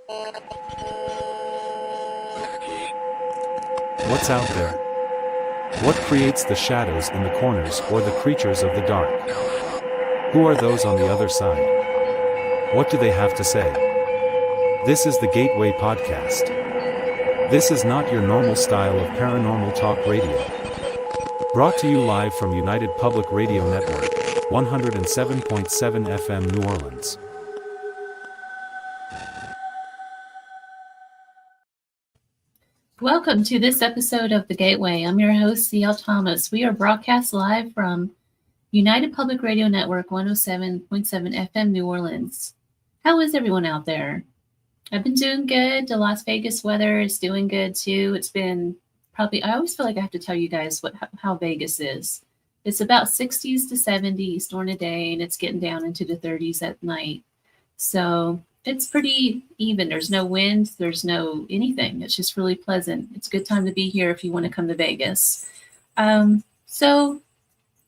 What's out there? What creates the shadows in the corners or the creatures of the dark? Who are those on the other side? What do they have to say? This is the Gateway Podcast. This is not your normal style of paranormal talk radio. Brought to you live from United Public Radio Network, 107.7 FM New Orleans. Welcome to this episode of The Gateway. I'm your host, C.L. Thomas. We are broadcast live from United Public Radio Network, 107.7 FM New Orleans. How is everyone out there? I've been doing good. The Las Vegas weather is doing good too. It's been probably, I always feel like I have to tell you guys how Vegas is. It's about 60s to 70s during the day, and it's getting down into the 30s at night. So it's pretty even. There's no wind. There's no anything. It's just really pleasant. It's a good time to be here if you want to come to Vegas. So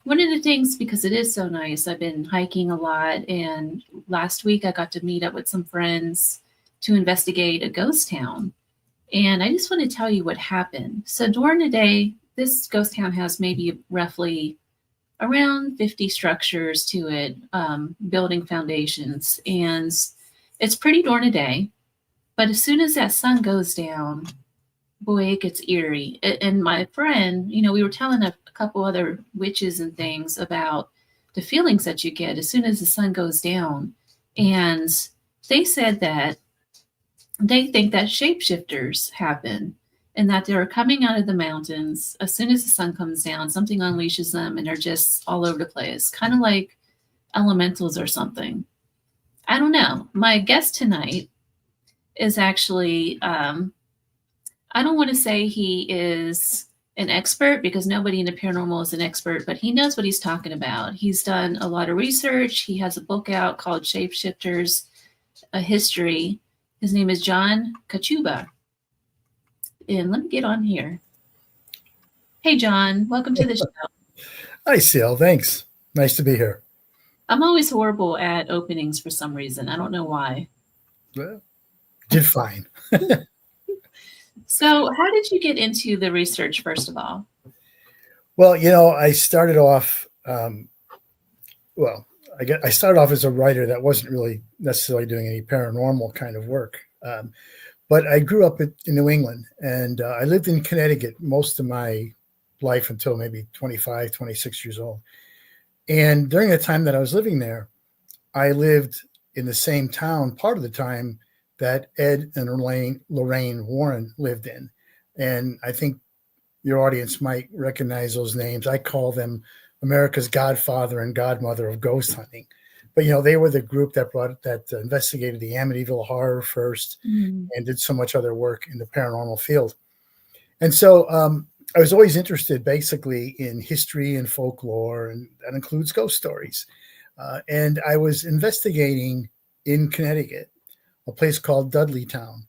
one of the things, because it is so nice, I've been hiking a lot. And last week I got to meet up with some friends to investigate a ghost town. And I just want to tell you what happened. So during the day, this ghost town has maybe roughly around 50 structures to it, building foundations. And it's pretty during the day, but as soon as that sun goes down, boy, it gets eerie. And my friend, we were telling a couple other witches and things about the feelings that you get as soon as the sun goes down. And they said that they think that shapeshifters happen and that they're coming out of the mountains. As soon as the sun comes down, something unleashes them and they're just all over the place, kind of like elementals or something. I don't know. My guest tonight is actually, I don't want to say he is an expert because nobody in the paranormal is an expert, but he knows what he's talking about. He's done a lot of research. He has a book out called Shapeshifters, A History. His name is John Kachuba. And let me get on here. Hey, John, welcome to the show. Hi, CL. Thanks. Nice to be here. I'm always horrible at openings for some reason. I don't know why. Well, did fine. So how did you get into the research, first of all? Well, I started off, I started off as a writer that wasn't really necessarily doing any paranormal kind of work. But I grew up in New England, and I lived in Connecticut most of my life until maybe 25, 26 years old. And during the time that I was living there, I lived in the same town part of the time that Ed and Lorraine Warren lived in. And I think your audience might recognize those names. I call them America's godfather and godmother of ghost hunting. But, they were the group that investigated the Amityville horror first and did so much other work in the paranormal field. And so I was always interested basically in history and folklore, and that includes ghost stories. And I was investigating in Connecticut, a place called Dudleytown,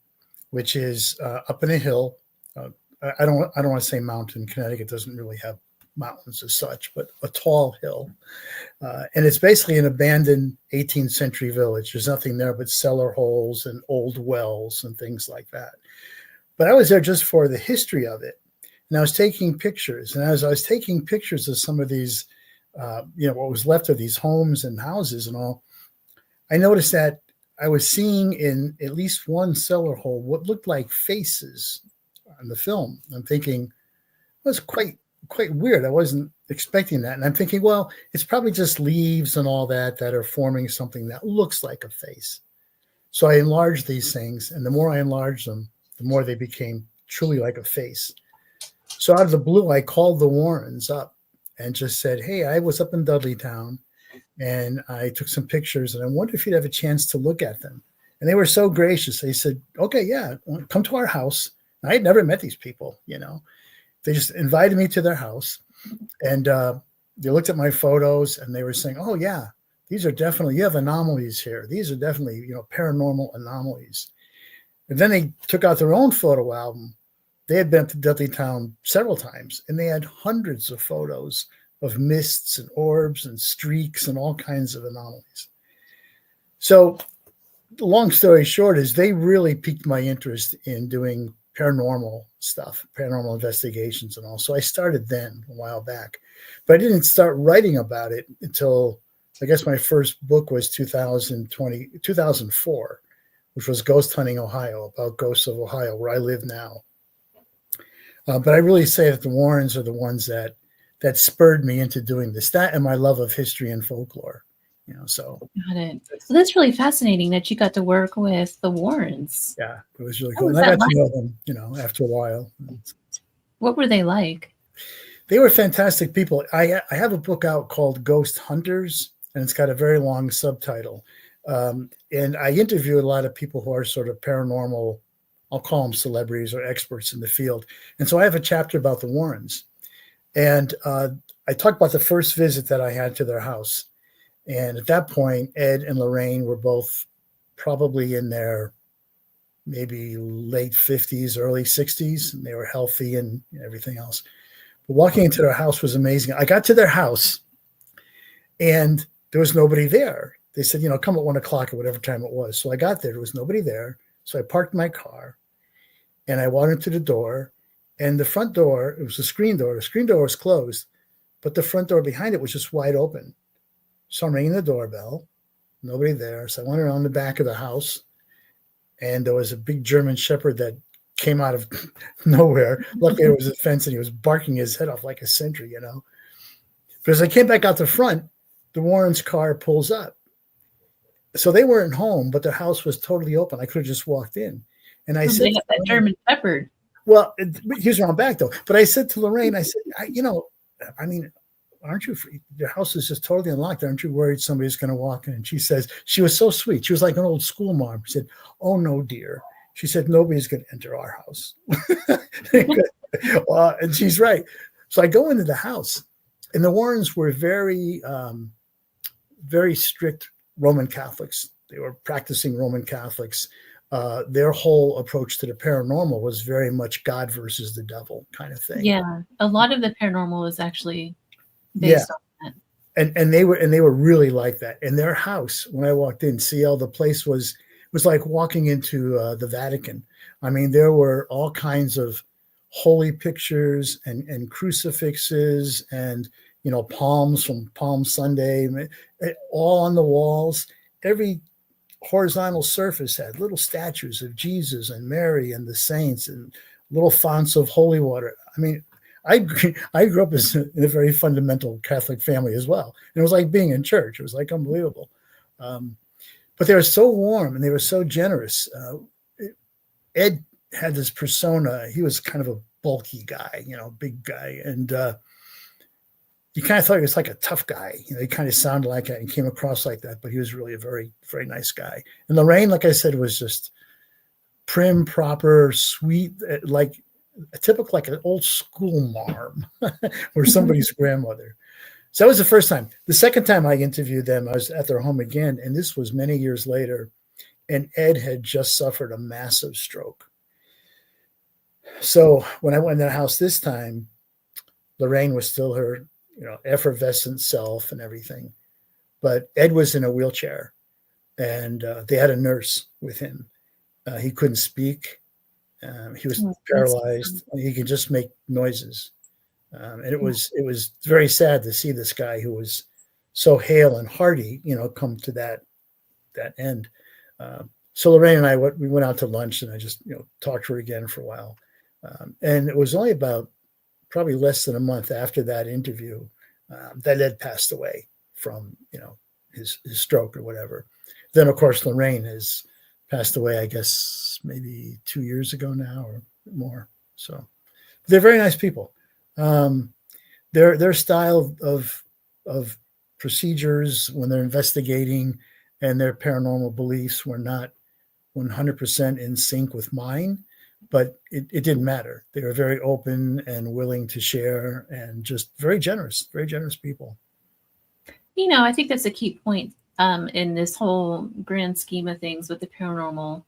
which is up in a hill. I don't want to say mountain. Connecticut doesn't really have mountains as such, but a tall hill. And it's basically an abandoned 18th century village. There's nothing there but cellar holes and old wells and things like that. But I was there just for the history of it. And I was taking pictures. And as I was taking pictures of some of these, what was left of these homes and houses and all, I noticed that I was seeing in at least one cellar hole what looked like faces on the film. I'm thinking, it was quite weird. I wasn't expecting that. And I'm thinking, well, it's probably just leaves and all that are forming something that looks like a face. So I enlarged these things. And the more I enlarged them, the more they became truly like a face. So out of the blue, I called the Warrens up and just said, hey, I was up in Dudleytown and I took some pictures and I wonder if you'd have a chance to look at them. And they were so gracious. They said, okay, yeah, come to our house. I had never met these people, They just invited me to their house and they looked at my photos and they were saying, oh, yeah, these are definitely, you have anomalies here. These are definitely, paranormal anomalies. And then they took out their own photo album. They had been to Dudleytown several times, and they had hundreds of photos of mists and orbs and streaks and all kinds of anomalies. So the long story short is they really piqued my interest in doing paranormal stuff, paranormal investigations and all. So I started then a while back, but I didn't start writing about it until I guess my first book was 2004, which was Ghost Hunting Ohio, about ghosts of Ohio, where I live now. But I really say that the Warrens are the ones that spurred me into doing this, that and my love of history and folklore. So got it. So that's really fascinating that you got to work with the Warrens. Yeah, it was really cool. And I got to know them, after a while. What were they like? They were fantastic people. I have a book out called Ghost Hunters, and it's got a very long subtitle. And I interviewed a lot of people who are sort of paranormal, I'll call them celebrities or experts in the field. And so I have a chapter about the Warrens. And I talked about the first visit that I had to their house. And at that point, Ed and Lorraine were both probably in their maybe late 50s, early 60s, and they were healthy and everything else. But walking into their house was amazing. I got to their house, and there was nobody there. They said, come at 1 o'clock or whatever time it was. So I got there. There was nobody there. So I parked my car, and I walked into the door. And the front door, it was a screen door. The screen door was closed, but the front door behind it was just wide open. So I'm ringing the doorbell, nobody there. So I went around the back of the house, and there was a big German Shepherd that came out of nowhere. Luckily, there was a fence, and he was barking his head off like a sentry, But as I came back out the front, the Warrens' car pulls up. So they weren't home, but their house was totally open. I could have just walked in. And I said, that German Shepherd. Well, here's around back, though. But I said to Lorraine, I said, aren't you free? Your house is just totally unlocked. Aren't you worried somebody's going to walk in? And she says, she was so sweet. She was like an old school mom. She said, oh, no, dear. She said, nobody's going to enter our house. And she's right. So I go into the house, and the Warrens were very, very strict Roman Catholics. They were practicing Roman Catholics. Their whole approach to the paranormal was very much God versus the devil kind of thing. Yeah. A lot of the paranormal is actually based on that. And they were really like that. In their house, when I walked in, CL, the place was like walking into the Vatican. I mean, there were all kinds of holy pictures and crucifixes and, palms from Palm Sunday, all on the walls. Every horizontal surface had little statues of Jesus and Mary and the saints and little fonts of holy water. I mean, I grew up in a very fundamental Catholic family as well. And it was like being in church. It was like unbelievable. But they were so warm and they were so generous. Ed had this persona. He was kind of a bulky guy, big guy. And you kind of thought he was like a tough guy. He kind of sounded like that and came across like that, but he was really a very, very nice guy. And Lorraine, like I said, was just prim, proper, sweet, like a typical, like an old school marm or somebody's grandmother. So that was the first time. The second time I interviewed them, I was at their home again, and this was many years later, and Ed had just suffered a massive stroke. So when I went in their house this time, Lorraine was still her, effervescent self and everything. But Ed was in a wheelchair, and they had a nurse with him. He couldn't speak. He was paralyzed. He could just make noises. And it was very sad to see this guy who was so hale and hearty, come to that end. So Lorraine and I, we went out to lunch, and I just, talked to her again for a while. And it was only about probably less than a month after that interview that Ed passed away from, his stroke or whatever. Then, of course, Lorraine has passed away, I guess, maybe 2 years ago now or more. So they're very nice people. Their style of procedures when they're investigating and their paranormal beliefs were not 100% in sync with mine, but it didn't matter. They were very open and willing to share and just very generous people. I think that's a key point in this whole grand scheme of things with the paranormal.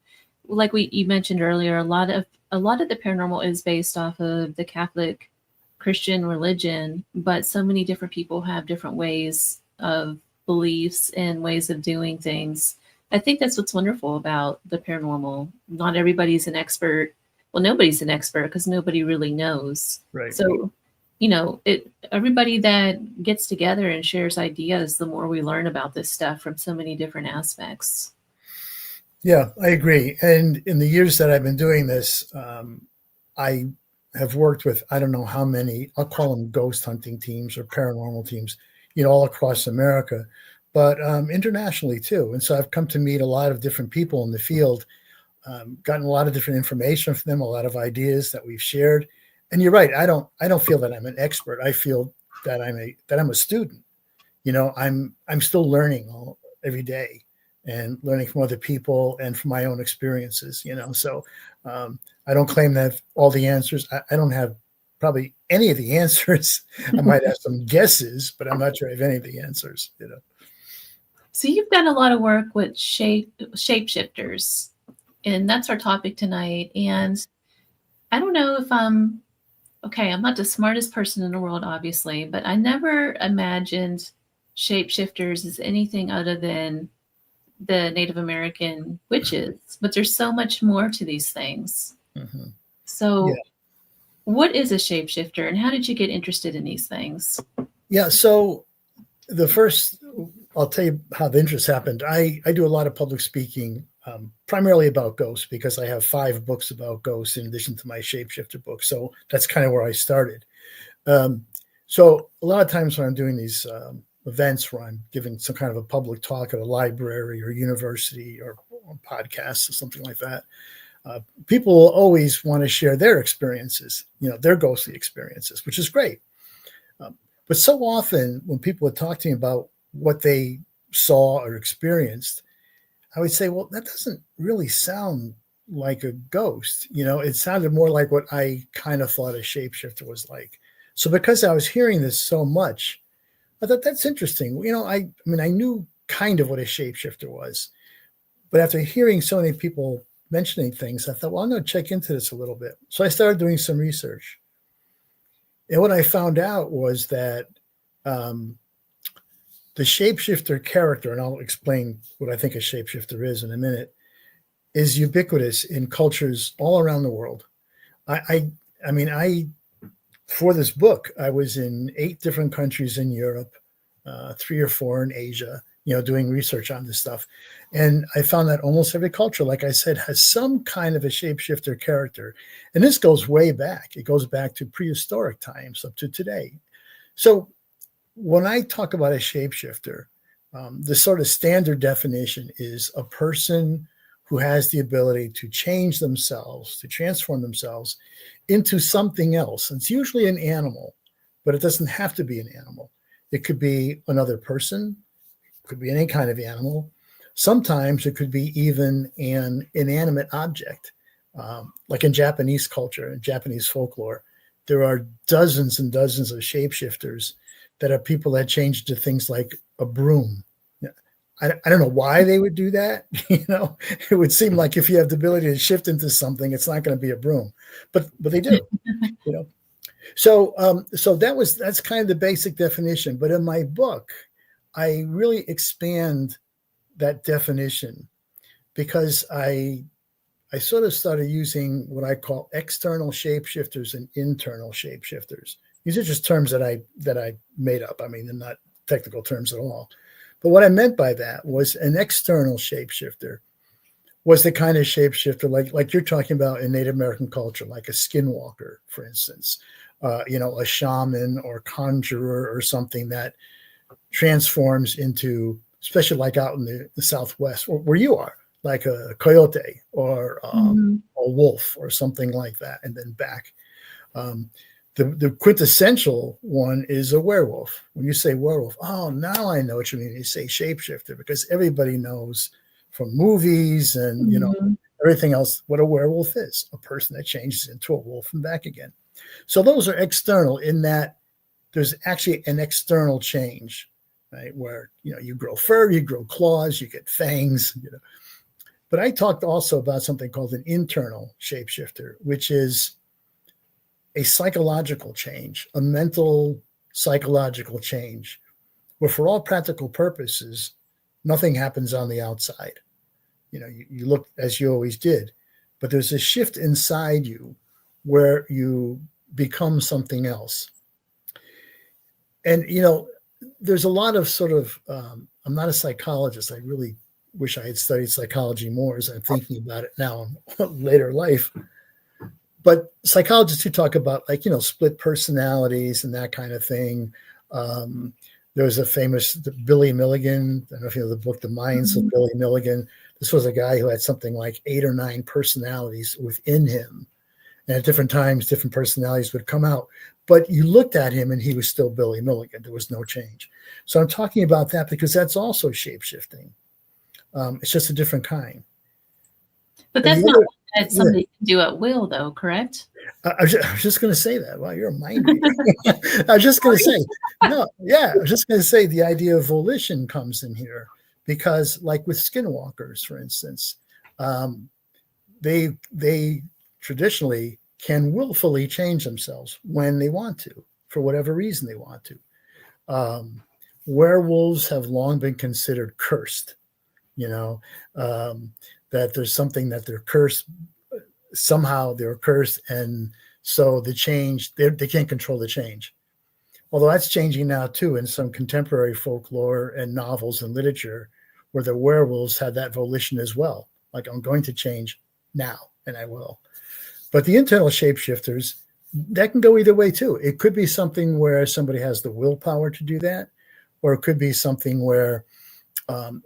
Like you mentioned earlier, a lot of the paranormal is based off of the Catholic Christian religion, but so many different people have different ways of beliefs and ways of doing things I think that's what's wonderful about the paranormal. Not everybody's an expert. Well, nobody's an expert because nobody really knows. Right. So, everybody that gets together and shares ideas, the more we learn about this stuff from so many different aspects. Yeah, I agree. And in the years that I've been doing this, I have worked with, I don't know how many, I'll call them ghost hunting teams or paranormal teams, all across America, but internationally too. And so I've come to meet a lot of different people in the field, gotten a lot of different information from them, a lot of ideas that we've shared. And you're right. I don't feel that I'm an expert. I feel that I'm a student. I'm still learning every day and learning from other people and from my own experiences, So I don't claim that all the answers. I don't have probably any of the answers. I might have some guesses, but I'm not sure I have any of the answers, So you've done a lot of work with shapeshifters, and that's our topic tonight. And I don't know if I'm not the smartest person in the world, obviously, but I never imagined shapeshifters as anything other than the Native American witches, but there's so much more to these things. Mm-hmm. So what is a shapeshifter and how did you get interested in these things? Yeah. So I'll tell you how the interest happened. I do a lot of public speaking, primarily about ghosts, because I have 5 books about ghosts in addition to my shapeshifter book. So that's kind of where I started. So a lot of times when I'm doing these events where I'm giving some kind of a public talk at a library or university or podcast or something like that, people will always want to share their experiences, their ghostly experiences, which is great. But so often when people would talk to me about what they saw or experienced, I would say, well, that doesn't really sound like a ghost. It sounded more like what I kind of thought a shapeshifter was like. So because I was hearing this so much, I thought that's interesting. I knew kind of what a shapeshifter was, but after hearing so many people mentioning things, I thought, well, I'm going to check into this a little bit. So I started doing some research. And what I found out was that the shapeshifter character, and I'll explain what I think a shapeshifter is in a minute, is ubiquitous in cultures all around the world. For this book, I was in 8 different countries in Europe, 3 or 4 in Asia, doing research on this stuff. And I found that almost every culture, like I said, has some kind of a shapeshifter character. And this goes way back. It goes back to prehistoric times up to today. So when I talk about a shapeshifter, the sort of standard definition is a person who has the ability to change themselves, to transform themselves into something else. It's usually an animal, but it doesn't have to be an animal. It could be another person, it could be any kind of animal. Sometimes it could be even an inanimate object. Like in Japanese culture, in Japanese folklore, there are dozens and dozens of shapeshifters that are people that change to things like a broom. I don't know why they would do that. It would seem like if you have the ability to shift into something, it's not going to be a broom, but they do. So that's kind of the basic definition. But in my book, I really expand that definition because I sort of started using what I call external shapeshifters and internal shapeshifters. These are just terms that I made up. I mean, they're not technical terms at all. But what I meant by that was an external shapeshifter was the kind of shapeshifter like you're talking about in Native American culture, like a skinwalker, for instance, a shaman or conjurer or something that transforms into, especially like out in the Southwest where you are, like a coyote or a wolf or something like that, and then back. The quintessential one is a werewolf. When you say werewolf, oh, now I know what you mean. You say shapeshifter because everybody knows from movies and everything else what a werewolf is, a person that changes into a wolf and back again. So those are external in that there's actually an external change, right? Where you grow fur, you grow claws, you get fangs. But I talked also about something called an internal shapeshifter, which is a psychological change, a mental psychological change, where for all practical purposes, nothing happens on the outside. you look as you always did, but there's a shift inside you where you become something else. And, there's a lot of sort of, I'm not a psychologist. I really wish I had studied psychology more as I'm thinking about it now in later life. But psychologists who talk about split personalities and that kind of thing. There's a famous Billy Milligan. I don't know if you know the book, The Minds of Billy Milligan. This was a guy who had something like 8 or 9 personalities within him. And at different times, different personalities would come out. But you looked at him and he was still Billy Milligan. There was no change. So I'm talking about that because that's also shape-shifting. It's just a different kind. But that's not that somebody can do at will, though, correct? I was just going to say that. Wow, you're a mind reader. I was just going to say, I was just going to say the idea of volition comes in here because, like with skinwalkers, for instance, they traditionally can willfully change themselves when they want to, for whatever reason they want to. Werewolves have long been considered cursed, that there's something that they're cursed. Somehow they're cursed. And so the change, they can't control the change. Although that's changing now too in some contemporary folklore and novels and literature where the werewolves have that volition as well. Like, I'm going to change now, and I will. But the internal shapeshifters, that can go either way too. It could be something where somebody has the willpower to do that, or it could be something where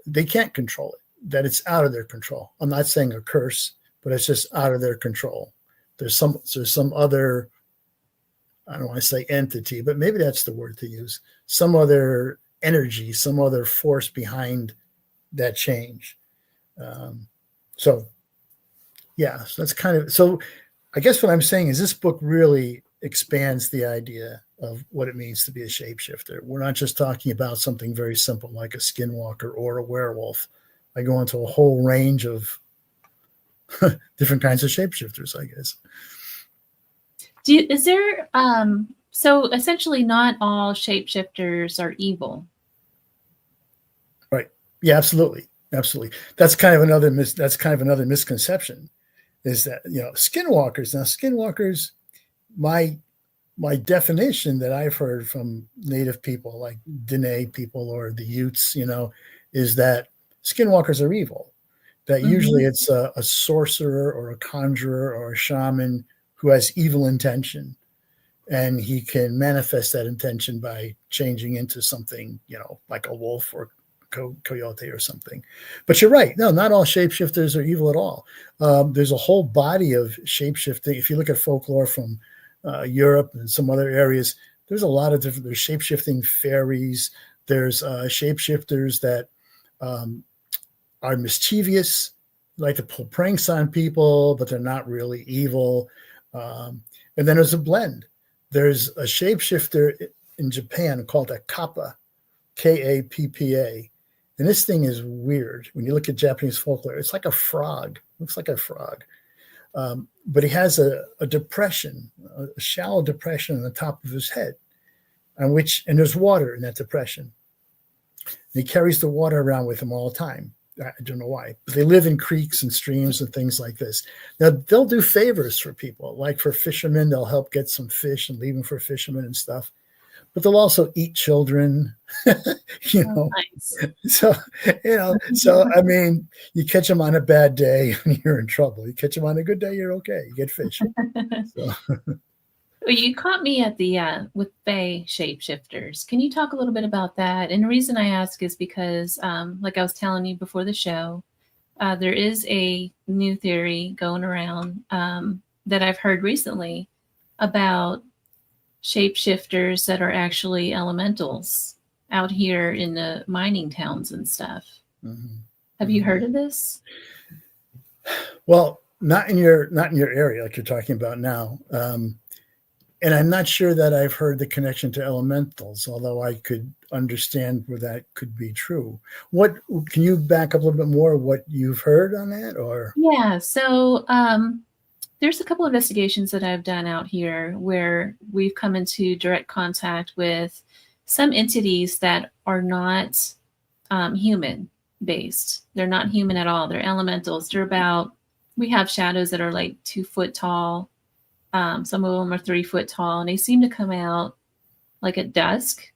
they can't control it, that it's out of their control. I'm not saying a curse, but it's just out of their control. There's some other, I don't want to say entity, but maybe that's the word to use, some other energy, some other force behind that change. So that's kind of, so I guess what I'm saying is this book really expands the idea of what it means to be a shapeshifter. We're not just talking about something very simple like a skinwalker or a werewolf. I go into a whole range of different kinds of shapeshifters, I guess. Is there, so essentially not all shapeshifters are evil? Right. Yeah, absolutely. Absolutely. That's kind of another misconception is that, skinwalkers. Now, skinwalkers, my definition that I've heard from native people like Dene people or the Utes, is that skinwalkers are evil. That usually it's a sorcerer or a conjurer or a shaman who has evil intention, and he can manifest that intention by changing into something, like a wolf or coyote or something. But you're right. No, not all shapeshifters are evil at all. There's a whole body of shapeshifting. If you look at folklore from Europe and some other areas, there's a lot of different, there's shapeshifting fairies. There's shapeshifters that are mischievous, like to pull pranks on people, but they're not really evil. And then there's a blend. There's a shapeshifter in Japan called a kappa, Kappa. And this thing is weird. When you look at Japanese folklore, it's like a frog. Looks like a frog. But he has a depression, a shallow depression on the top of his head, and there's water in that depression. And he carries the water around with him all the time. I don't know why, but they live in creeks and streams and things like this. Now, they'll do favors for people, like for fishermen, they'll help get some fish and leave them for fishermen and stuff. But they'll also eat children, Nice. So I mean, you catch them on a bad day and you're in trouble. You catch them on a good day, you're okay. You get fish. So. Well, you caught me at the with Fae shapeshifters. Can you talk a little bit about that? And the reason I ask is because, like I was telling you before the show, there is a new theory going around that I've heard recently about shapeshifters that are actually elementals out here in the mining towns and stuff. Mm-hmm. Have you heard of this? Well, not in your area like you're talking about now. And I'm not sure that I've heard the connection to elementals, although I could understand where that could be true. What can you back up a little bit more what you've heard on that? Or yeah, so there's a couple of investigations that I've done out here where we've come into direct contact with some entities that are not human. based. They're not human at all. They're elementals. We have shadows that are like 2 foot tall. Some of them are 3 foot tall, and they seem to come out like at dusk.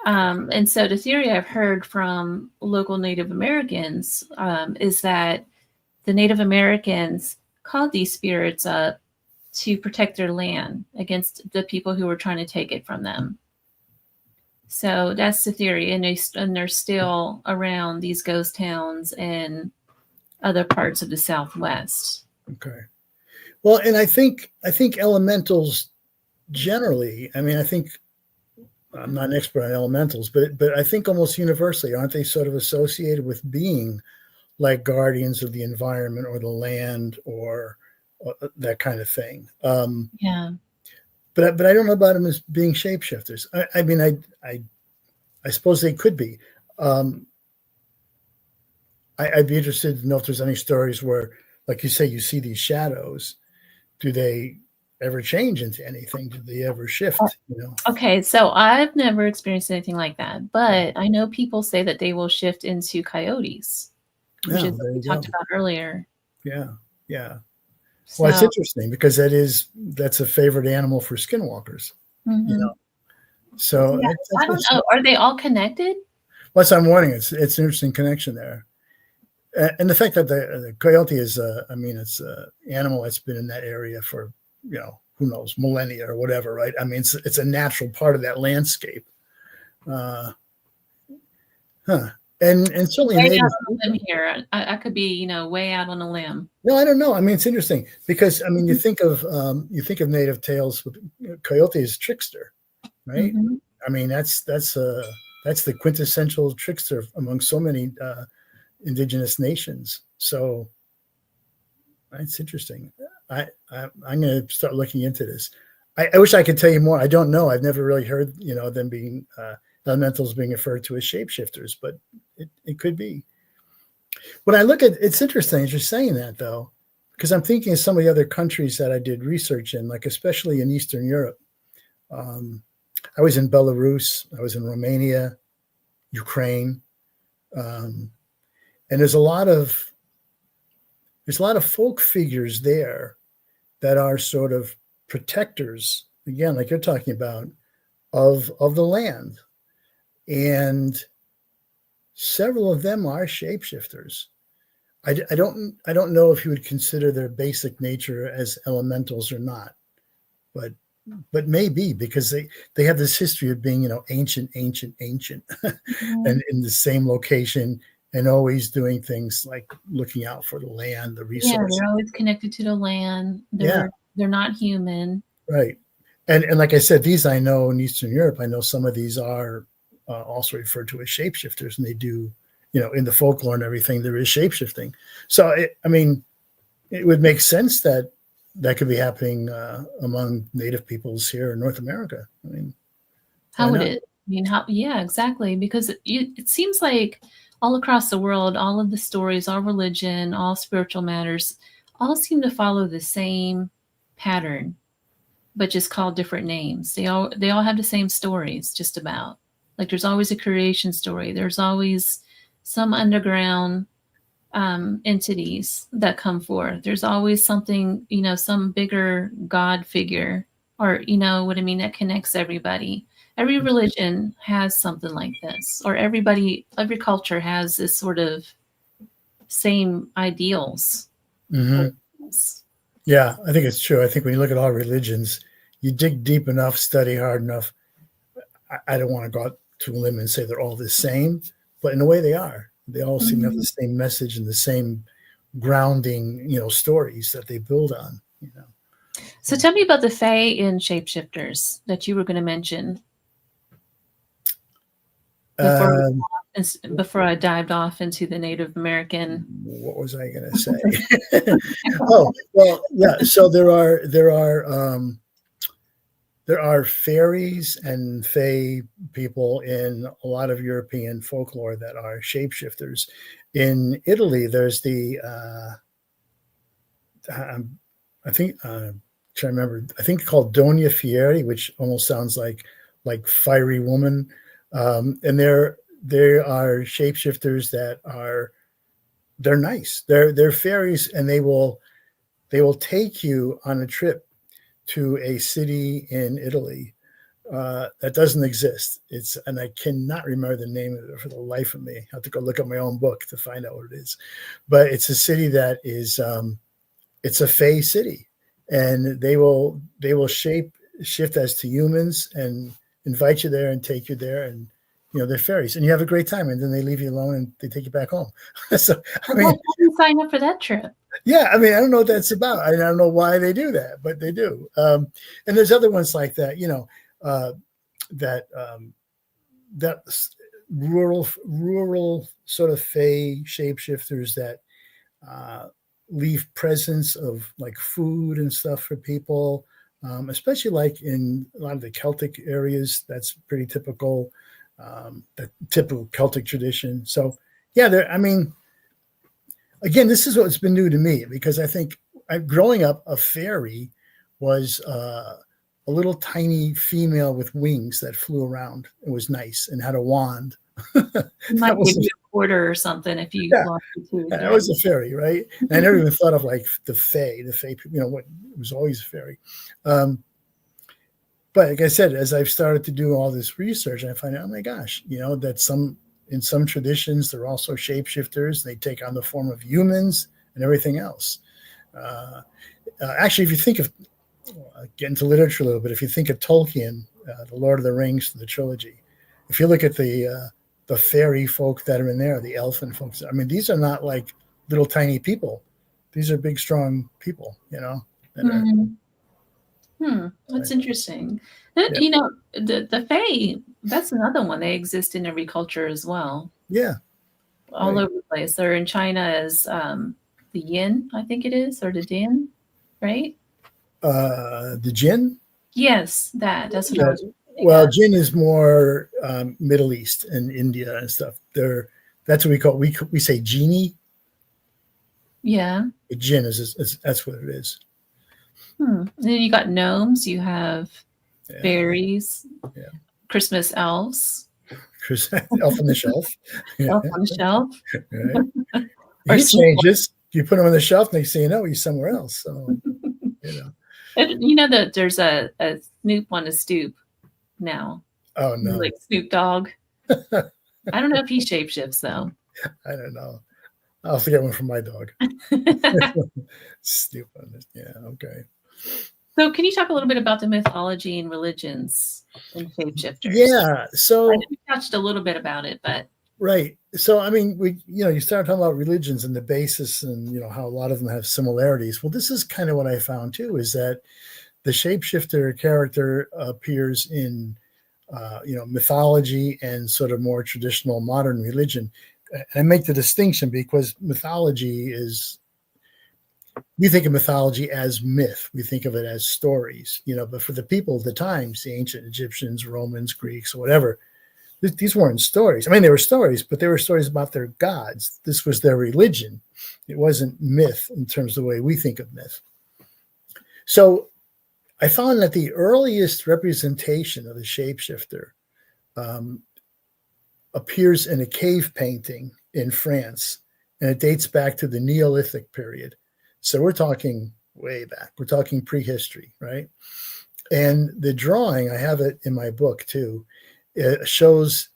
And so the theory I've heard from local Native Americans is that the Native Americans called these spirits up to protect their land against the people who were trying to take it from them. So that's the theory, and they're still around these ghost towns and other parts of the Southwest. Okay. Well, and I think elementals generally, I mean, I think I'm not an expert on elementals, but I think almost universally, aren't they sort of associated with being like guardians of the environment or the land or that kind of thing? Yeah. But I don't know about them as being shapeshifters. I mean, I suppose they could be. I'd be interested to know if there's any stories where, like you say, you see these shadows. Do they ever change into anything? Do they ever shift? You know? Okay, so I've never experienced anything like that, but I know people say that they will shift into coyotes, which is what we talked about earlier. Yeah, yeah. Well, it's interesting because that's a favorite animal for skinwalkers. Mm-hmm. You know, so yeah, I don't know. Are they all connected? Well, that's what I'm wondering. It's an interesting connection there, and the fact that the coyote is, it's an animal that's been in that area for, you know, who knows, millennia or whatever, right? I mean, it's a natural part of that landscape. And certainly way out on a limb here. I could be, you know, way out on a limb. No, I don't know. I mean, it's interesting because I mean, you think of native tales with coyote as trickster, right? Mm-hmm. I mean, that's the quintessential trickster among so many indigenous nations. So it's interesting. I'm going to start looking into this. I wish I could tell you more. I don't know. I've never really heard, you know, them being elementals being referred to as shapeshifters, but it could be. When I look at, it's interesting as you're saying that, though, because I'm thinking of some of the other countries that I did research in, like especially in Eastern Europe. I was in Belarus, I was in Romania, Ukraine, and there's a lot of folk figures there that are sort of protectors, again, like you're talking about, of the land. And several of them are shapeshifters. I don't know if you would consider their basic nature as elementals or not, but maybe, because they have this history of being, you know, ancient, mm-hmm. and in the same location and always doing things like looking out for the land, the resources. Yeah, they're always connected to the land. They're not human. Right. And like I said, these I know in Eastern Europe, I know some of these are also referred to as shapeshifters, and they do, you know, in the folklore and everything, there is shapeshifting. So, it would make sense that could be happening among Native peoples here in North America. I mean, how would it? I mean, yeah, exactly. Because it seems like all across the world, all of the stories, all religion, all spiritual matters, all seem to follow the same pattern, but just called different names. They all have the same stories, just about. Like there's always a creation story. There's always some underground entities that come forth. There's always something, you know, some bigger God figure, or, you know what I mean, that connects everybody. Every religion has something like this, or every culture has this sort of same ideals. Mm-hmm. Yeah, I think it's true. I think when you look at all religions, you dig deep enough, study hard enough. I don't want to go out to a limb and say they're all the same, but in a way they are. They all seem to have the same message and the same grounding, you know, stories that they build on, you know. So tell me about the Fae in Shapeshifters that you were going to mention before I dived off into the Native American. What was I going to say? Oh, well, yeah. So there are fairies and fae people in a lot of European folklore that are shapeshifters. In Italy, there's the I think called Donna Fieri, which almost sounds like fiery woman, and there are shapeshifters they're nice. They're fairies, and they will take you on a trip to a city in Italy that doesn't exist. And I cannot remember the name of it for the life of me. I have to go look at my own book to find out what it is. But it's a city that is it's a fae city, and they will shift as to humans and invite you there and take you there, and they're fairies, and you have a great time, and then they leave you alone and they take you back home. So I mean, why did you sign up for that trip? Yeah, I mean, I don't know what that's about. I don't know why they do that, but they do. And there's other ones like that, that rural sort of fae shapeshifters that leave presents of like food and stuff for people, especially like in a lot of the Celtic areas. That's pretty typical, the typical Celtic tradition. So yeah, I mean, again, this is what's been new to me, because I think growing up, a fairy was a little tiny female with wings that flew around. It was nice and had a wand. It might give you a quarter or something if you lost your tooth. That was a fairy, right? And I never even thought of like the fae, what it was always a fairy. But like I said, as I've started to do all this research, I find out, oh my gosh, that in some traditions, they're also shapeshifters. They take on the form of humans and everything else. Actually, if you think of, get into literature a little bit, if you think of Tolkien, the Lord of the Rings, the trilogy, if you look at the fairy folk that are in there, the elfin folks, I mean, these are not like little tiny people. These are big, strong people, That's interesting. Yeah. The fae, that's another one. They exist in every culture as well. Yeah. All over the place. They're in China as the yin, I think it is, or the din, right? The jinn? Yes, that's what I was thinking. Well, jinn is more Middle East and India and stuff. That's what we call, we say genie. Yeah. A jinn is that's what it is. And then you got gnomes, you have fairies, Christmas elves. Elf on the shelf. Elf on the shelf. Right. He changes. You put him on the shelf, next thing you know, he's somewhere else. So, And that there's a Snoop on a stoop now. Oh, no. Like Snoop Dogg. I don't know if he shapeshifts, though. I don't know. I'll have to get one from my dog. Snoop on this. Yeah, okay. So can you talk a little bit about the mythology and religions and shapeshifters? Yeah. So I know we touched a little bit about it, but right. So I mean, you start talking about religions and the basis, and how a lot of them have similarities. Well, this is kind of what I found too, is that the shapeshifter character appears in mythology and sort of more traditional modern religion. And I make the distinction because mythology is, we think of mythology as myth. We think of it as stories, but for the people of the times, the ancient Egyptians, Romans, Greeks, or whatever, these weren't stories. I mean, they were stories, but they were stories about their gods. This was their religion. It wasn't myth in terms of the way we think of myth. So I found that the earliest representation of the shapeshifter appears in a cave painting in France, and it dates back to the Neolithic period. So we're talking way back. We're talking prehistory, right? And the drawing, I have it in my book too, it shows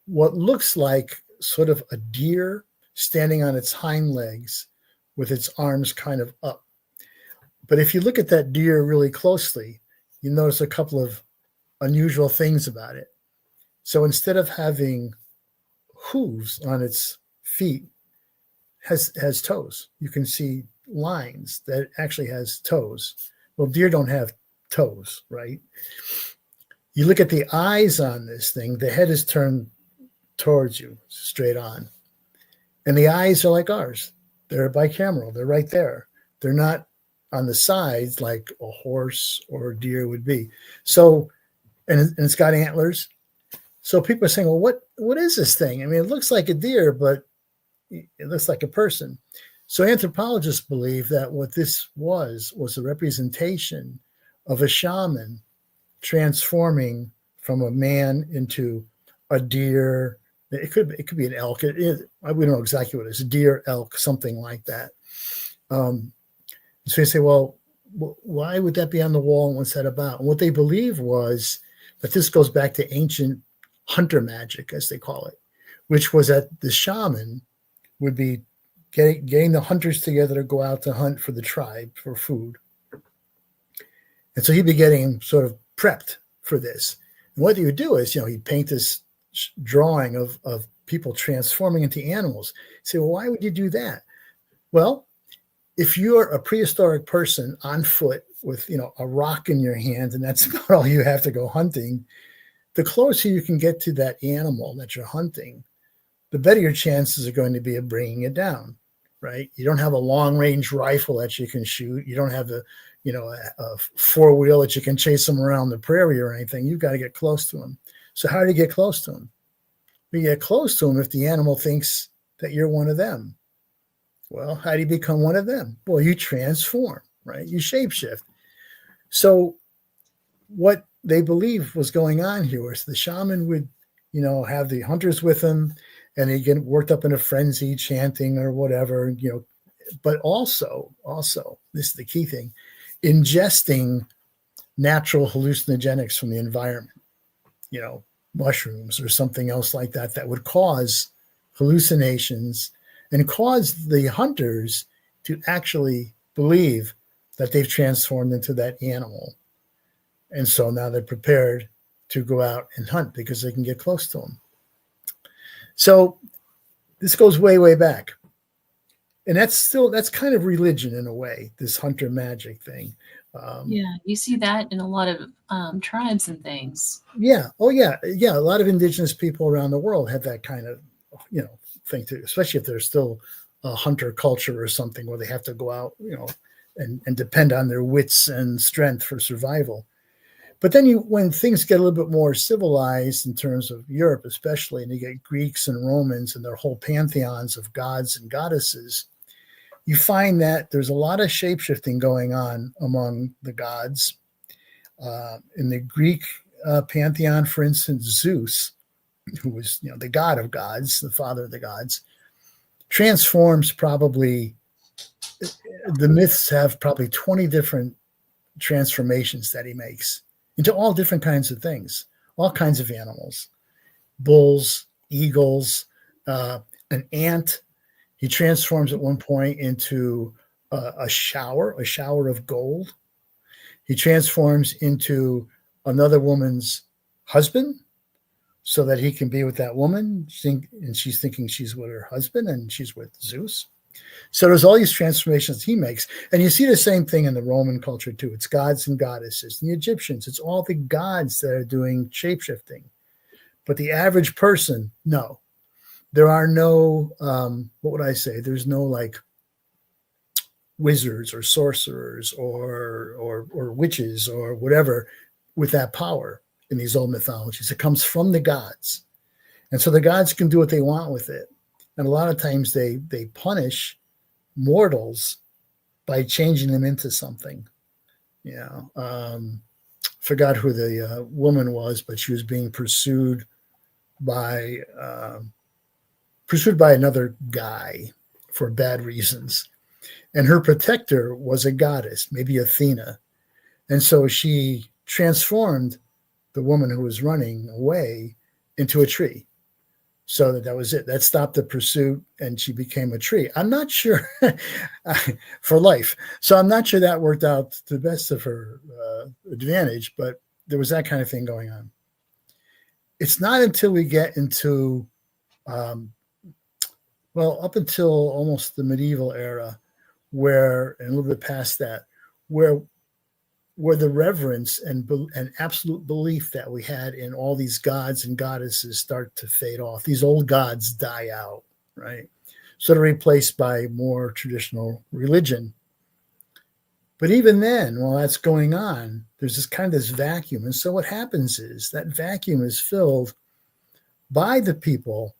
what looks like sort of a deer standing on its hind legs with its arms kind of up. But if you look at that deer really closely, you notice a couple of unusual things about it. So instead of having hooves on its feet, has toes. You can see lines that actually has toes. Well, deer don't have toes, right? You look at the eyes on this thing, the head is turned towards you, straight on. And the eyes are like ours. They're bicameral. They're right there. They're not on the sides like a horse or a deer would be. So, and it's got antlers. So people are saying, well, what is this thing? I mean, it looks like a deer, but it looks like a person. So anthropologists believe that what this was a representation of a shaman transforming from a man into a deer, It could be an elk. We don't know exactly what it is, a deer, elk, something like that. So you say, well, why would that be on the wall and what's that about? And what they believe was that this goes back to ancient hunter magic, as they call it, which was that the shaman would be getting the hunters together to go out to hunt for the tribe for food. And so he'd be getting sort of prepped for this. And what he would do is, he'd paint this drawing of people transforming into animals. You say, well, why would you do that? Well, if you're a prehistoric person on foot with, a rock in your hand, and that's about all you have to go hunting, the closer you can get to that animal that you're hunting, the better your chances are going to be of bringing it down, right? You don't have a long-range rifle that you can shoot. You don't have a four-wheel that you can chase them around the prairie or anything. You've got to get close to them. So how do you get close to them? You get close to them if the animal thinks that you're one of them. Well, how do you become one of them? Well, you transform, right? You shapeshift. So what they believe was going on here was the shaman would, have the hunters with him, and they get worked up in a frenzy, chanting or whatever, but also, this is the key thing, ingesting natural hallucinogenics from the environment, mushrooms or something else like that, that would cause hallucinations and cause the hunters to actually believe that they've transformed into that animal. And so now they're prepared to go out and hunt because they can get close to them. So this goes way, way back. And that's kind of religion in a way, this hunter magic thing. Yeah, you see that in a lot of tribes and things. Yeah. Oh, yeah. Yeah. A lot of indigenous people around the world have that kind of, thing too, especially if there's still a hunter culture or something where they have to go out, and depend on their wits and strength for survival. But then when things get a little bit more civilized in terms of Europe, especially, and you get Greeks and Romans and their whole pantheons of gods and goddesses, you find that there's a lot of shapeshifting going on among the gods. In the Greek pantheon, for instance, Zeus, who was the god of gods, the father of the gods, transforms probably, the myths have probably 20 different transformations that he makes into all different kinds of things, all kinds of animals, bulls, eagles, an ant. He transforms at one point into a shower of gold. He transforms into another woman's husband so that he can be with that woman. And she's thinking she's with her husband and she's with Zeus. So there's all these transformations he makes. And you see the same thing in the Roman culture too. It's gods and goddesses. And the Egyptians, it's all the gods that are doing shapeshifting. But the average person, no. There are no, what would I say? There's no like wizards or sorcerers or witches or whatever with that power in these old mythologies. It comes from the gods. And so the gods can do what they want with it. And a lot of times they punish mortals by changing them into something. Forgot who the woman was, but she was being pursued by another guy for bad reasons. And her protector was a goddess, maybe Athena. And so she transformed the woman who was running away into a tree. So that was it. That stopped the pursuit and she became a tree. I'm not sure for life. So I'm not sure that worked out to the best of her advantage, but there was that kind of thing going on. It's not until we get into, up until almost the medieval era, and a little bit past that, where the reverence and absolute belief that we had in all these gods and goddesses start to fade off. These old gods die out, right? So they're replaced by more traditional religion. But even then, while that's going on, there's this vacuum. And so what happens is that vacuum is filled by the people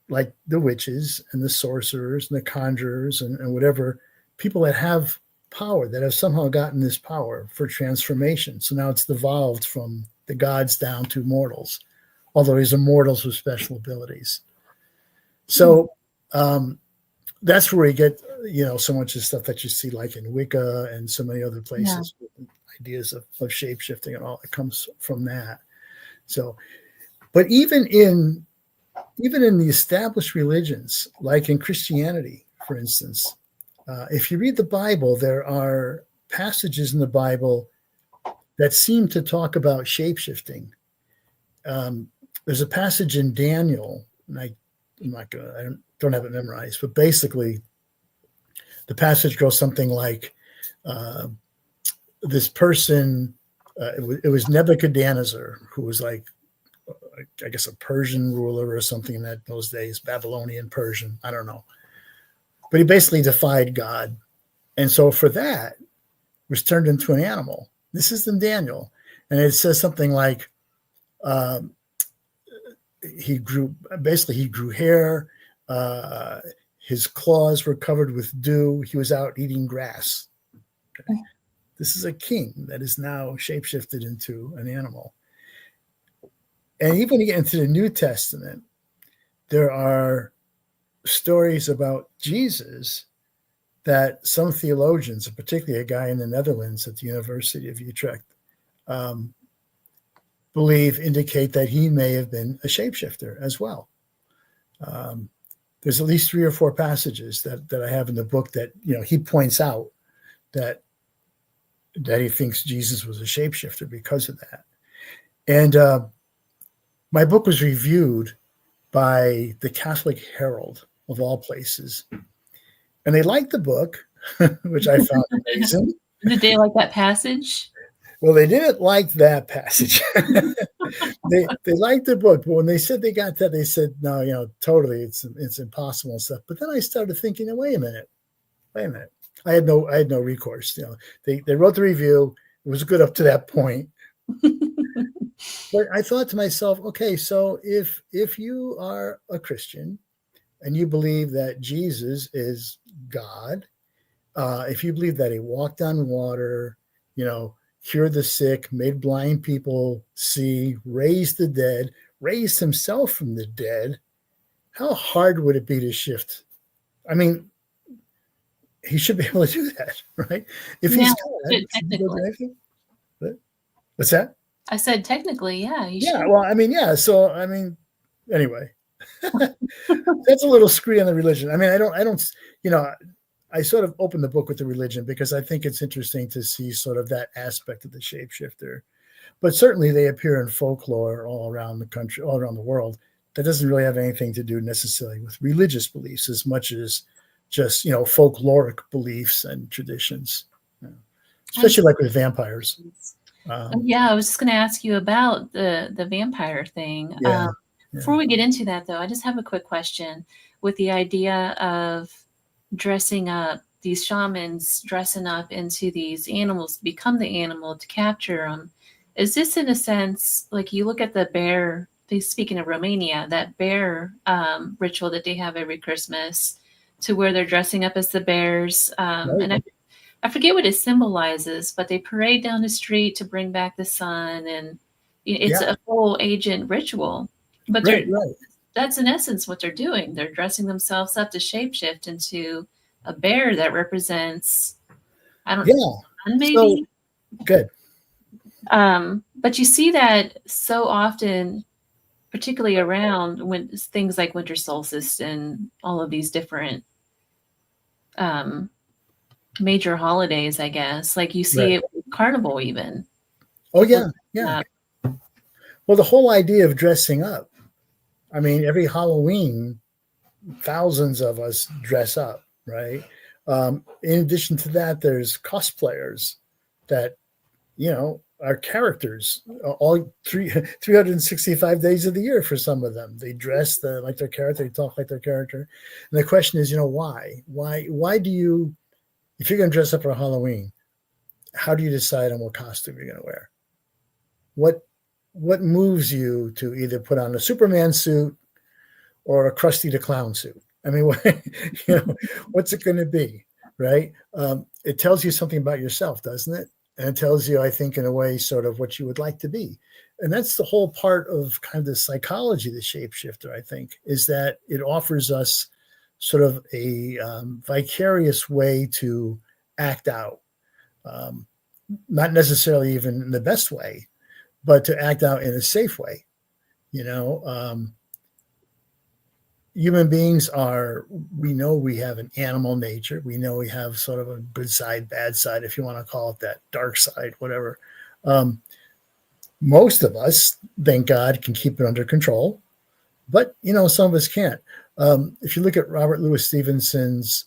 like the witches and the sorcerers and the conjurers and whatever, people that have power, that have somehow gotten this power for transformation. So now it's devolved from the gods down to mortals. although he's immortals with special abilities. So that's where we get, so much of stuff that you see like in Wicca and so many other places, ideas of shape-shifting and all that comes from that. So, but even in the established religions, like in Christianity, for instance, if you read the Bible, there are passages in the Bible that seem to talk about shape-shifting. There's a passage in Daniel, and I don't have it memorized, but basically the passage goes something like, this person, it was Nebuchadnezzar, who was like, I guess a Persian ruler or something in those days, Babylonian, Persian, I don't know. But he basically defied God. And so for that, was turned into an animal. This is in Daniel. And it says something like, he grew hair. His claws were covered with dew. He was out eating grass. Okay. This is a king that is now shapeshifted into an animal. And even when you get into the New Testament, there are stories about Jesus that some theologians, particularly a guy in the Netherlands at the University of Utrecht, believe indicate that he may have been a shapeshifter as well. There's at least 3 or 4 passages that I have in the book that, he points out that he thinks Jesus was a shapeshifter because of that. And my book was reviewed by the Catholic Herald, of all places. And they liked the book, which I found amazing. Did they like that passage? Well, they didn't like that passage. they liked the book, but when they said they got that, they said, no, totally, it's impossible and stuff. But then I started thinking, wait a minute. I had no recourse. They wrote the review. It was good up to that point. But I thought to myself, okay, so if you are a Christian and you believe that Jesus is God, if you believe that he walked on water, cured the sick, made blind people see, raised the dead, raised himself from the dead, how hard would it be to shift? I mean, he should be able to do that, right? If he's God, technically. What's that? I said technically, yeah. Yeah, well, So, anyway, that's a little screwy on the religion. I don't, I sort of opened the book with the religion because I think it's interesting to see sort of that aspect of the shapeshifter. But certainly they appear in folklore all around the country, all around the world. That doesn't really have anything to do necessarily with religious beliefs as much as just, folkloric beliefs and traditions, especially like with vampires. I was just going to ask you about the vampire thing. Before we get into that, though, I just have a quick question with the idea of dressing up, these shamans dressing up into these animals, become the animal to capture them. Is this in a sense, like you look at the bear, speaking of Romania, that bear ritual that they have every Christmas to where they're dressing up as the bears. And I forget what it symbolizes, but they parade down the street to bring back the sun. And it's a full agent ritual. But that's in essence what they're doing. They're dressing themselves up to shapeshift into a bear that represents, maybe. So, good. But you see that so often, particularly around when things like winter solstice and all of these different major holidays, I guess. Like you see it with Carnival even. Oh, yeah. Well, the whole idea of dressing up. Every Halloween, thousands of us dress up, right? In addition to that, there's cosplayers that, are characters all 365 days of the year for some of them. They dress like their character, they talk like their character. And the question is, why? Why do you, if you're going to dress up for Halloween, how do you decide on what costume you're going to wear? What moves you to either put on a Superman suit or a Krusty the Clown suit? What's it going to be, right? It tells you something about yourself, doesn't it? And it tells you, I think, in a way, sort of what you would like to be. And that's the whole part of kind of the psychology of the shapeshifter, I think, is that it offers us sort of a vicarious way to act out. Not necessarily even in the best way, but to act out in a safe way. Human beings we know we have an animal nature. We know we have sort of a good side, bad side, if you want to call it that, dark side, whatever. Most of us, thank God, can keep it under control, but, some of us can't. If you look at Robert Louis Stevenson's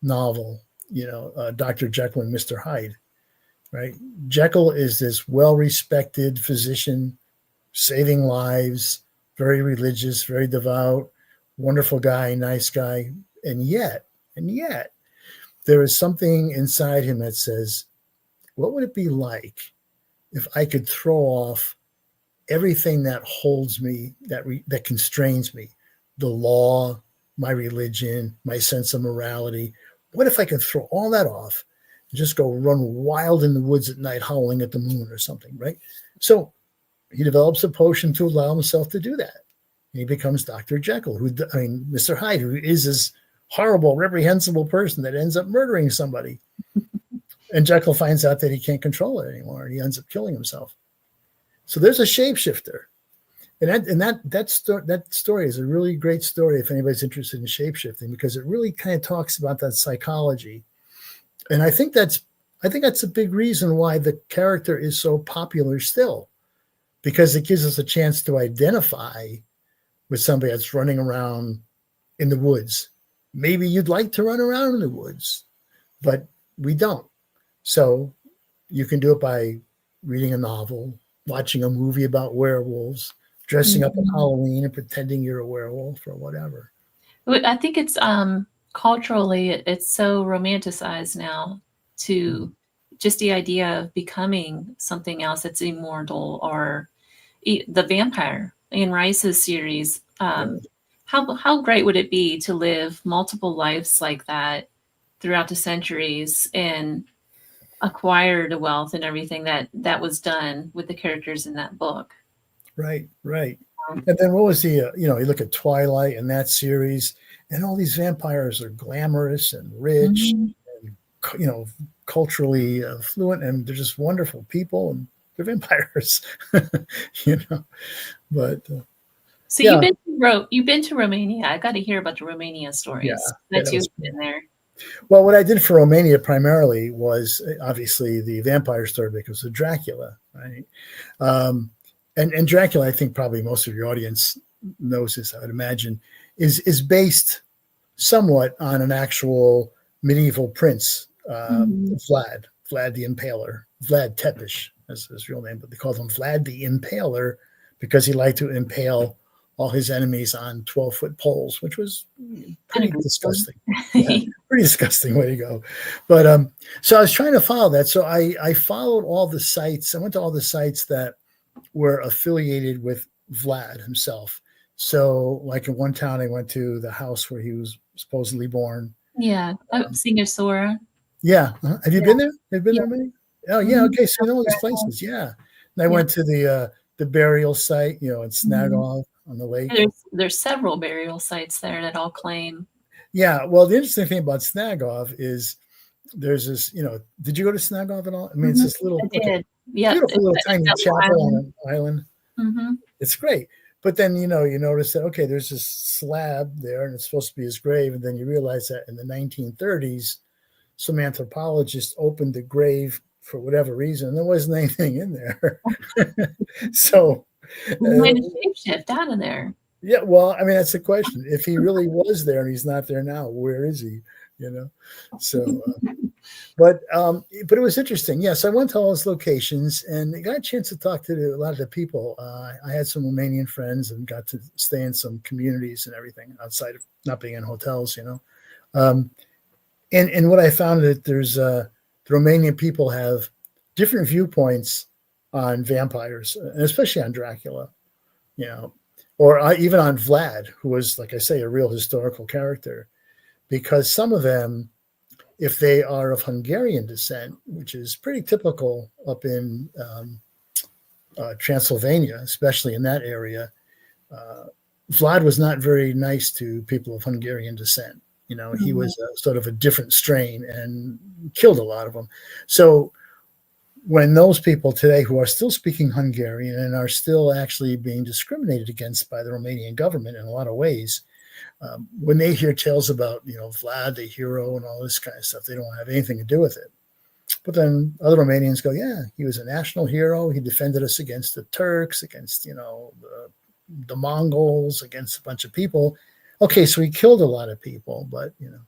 novel, Dr. Jekyll and Mr. Hyde, right? Jekyll is this well-respected physician, saving lives, very religious, very devout, wonderful guy, nice guy. And yet, there is something inside him that says, what would it be like if I could throw off everything that holds me, that constrains me, the law, my religion, my sense of morality? What if I could throw all that off and just go run wild in the woods at night, howling at the moon or something, right? So he develops a potion to allow himself to do that. And he becomes Dr. Jekyll, Mr. Hyde, who is this horrible, reprehensible person that ends up murdering somebody. And Jekyll finds out that he can't control it anymore, and he ends up killing himself. So there's a shapeshifter. And that story is a really great story if anybody's interested in shapeshifting, because it really kind of talks about that psychology. And I think that's a big reason why the character is so popular still, because it gives us a chance to identify with somebody that's running around in the woods. Maybe you'd like to run around in the woods, but we don't. So you can do it by reading a novel, watching a movie about werewolves, dressing up at Halloween and pretending you're a werewolf or whatever. I think it's culturally, it's so romanticized now to just the idea of becoming something else that's immortal, or the vampire in Rice's series. How great would it be to live multiple lives like that throughout the centuries and acquire the wealth and everything that was done with the characters in that book? Right. And then what was you look at Twilight and that series, and all these vampires are glamorous and rich, and, culturally fluent, and they're just wonderful people, and they're vampires, But so yeah. You've been to Romania. I got to hear about the Romania stories that you've been there. Well, what I did for Romania primarily was obviously the vampire story, because of Dracula, right? And Dracula, I think probably most of your audience knows this, I would imagine, is based somewhat on an actual medieval prince, Vlad the Impaler, Vlad Tepes, that's his real name, but they called him Vlad the Impaler because he liked to impale all his enemies on 12-foot poles, which was pretty disgusting. Pretty disgusting way to go. But so I was trying to follow that. So I followed all the sites. I went to all the sites that were affiliated with Vlad himself. So like in one town, I went to the house where he was supposedly born. Yeah. Singer Sora. Yeah. Have you been there? Have you been there, Minnie? Oh, yeah. Okay. So you know all these places. Yeah. And I went to the burial site, in Snagov on the lake. There's several burial sites there that all claim. Yeah. Well, the interesting thing about Snagov is there's this, did you go to Snagov at all? I mean, it's this little, beautiful little tiny chapel on an island. It's great. But then, you notice that, okay, there's this slab there and it's supposed to be his grave. And then you realize that in the 1930s, some anthropologists opened the grave for whatever reason. There wasn't anything in there. So we might have shapeshift out of there. Yeah, well, I mean, that's the question. If he really was there and he's not there now, where is he? So, but it was interesting. Yes, I went to all those locations and got a chance to talk to a lot of the people. I had some Romanian friends and got to stay in some communities and everything outside of not being in hotels, And what I found that there's the Romanian people have different viewpoints on vampires, and especially on Dracula, or even on Vlad, who was, like I say, a real historical character, because some of them if they are of Hungarian descent, which is pretty typical up in Transylvania, especially in that area, Vlad was not very nice to people of Hungarian descent. You know, he was sort of a different strain and killed a lot of them. So when those people today who are still speaking Hungarian and are still actually being discriminated against by the Romanian government in a lot of ways, when they hear tales about, you know, Vlad, the hero, and all this kind of stuff, they don't have anything to do with it. But then other Romanians go, yeah, he was a national hero. He defended us against the Turks, against, you know, the Mongols, against a bunch of people. Okay, so he killed a lot of people, but, you know,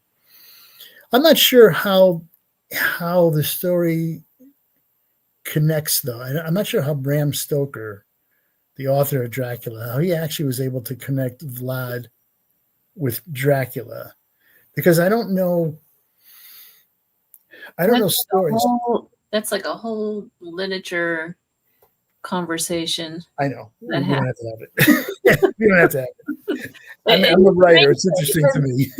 I'm not sure how the story connects, though. I'm not sure how Bram Stoker, the author of Dracula, how he actually was able to connect Vlad with Dracula, because I don't know stories. That's like a whole literature conversation. I know. We don't have to have it. We don't have to have it. I'm a writer. It's interesting to me.